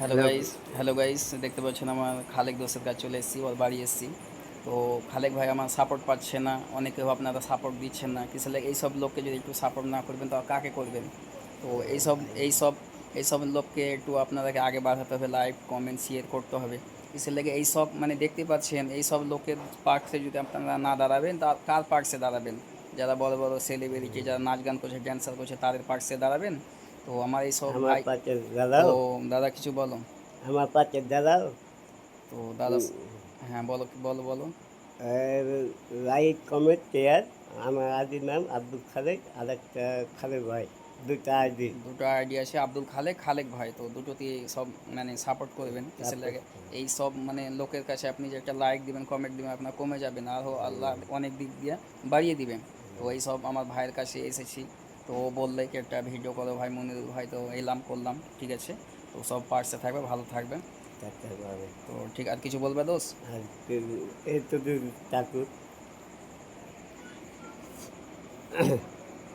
Hello hello. Guys hello guys দেখতে পাচ্ছেন আমার খালেক দোস্তের কাছে চলে এসেছি, ওর বাড়ি এসেছি। তো খালেক ভাই আমার সাপোর্ট পাচ্ছে না, অনেকেও আপনারা সাপোর্ট দিচ্ছেন না। কিছু এইসব লোককে যদি একটু সাপোর্ট না করবেন তো কাকে করবেন? তো এইসব এইসব লোককে একটু আপনাদেরকে আগে বাড়াতে হবে, লাইক কমেন্ট শেয়ার করতে হবে। কিসের লেগে এইসব মানে দেখতে পাচ্ছেন এইসব লোকের পার্কসে যদি আপনারা না দাঁড়াবেন তা কার পার্কসে দাঁড়াবেন? যারা বড় বড় সেলিব্রিটি, যারা নাচ গান করছে, ড্যান্সার করছে, তাদের পার্কসে দাঁড়াবেন? তো আমার এইসব আমার ভাই। পাশে তো দাঁড়াও। দাদা কিছু বলো। আমার পাশে দাঁড়াও। তো দাদা, হ্যাঁ বলো বলো বলো। Like comment share. আমার আইডির নাম আব্দুল খালেক, আর একটা খালেক ভাই, দুটা আইডি। দুটো আইডিয়া আছে, আব্দুল খালেক, খালেক ভাই। তো দুটোতেই সব মানে সাপোর্ট করবেন কিসের সাপোর্ট লাগে। এই সব মানে লোকের কাছে আপনি যে একটা লাইক দিবেন, কমেন্ট দিবেন, আপনার কমে যাবেন আরও, আল্লাহ অনেক দিক দিয়ে বাড়িয়ে দিবেন। তো এই সব আমার ভাইয়ের কাছে এসেছি। তো ও বললে কি একটা ভিডিও করো ভাই মনিরুল ভাই, তো এলাম করলাম, ঠিক আছে। তো সব পার্টসে থাকবে, ভালো থাকবে। থাকতে পারে। তো ঠিক, আর কিছু বলবে দোষ? আর এই তো থাকুক।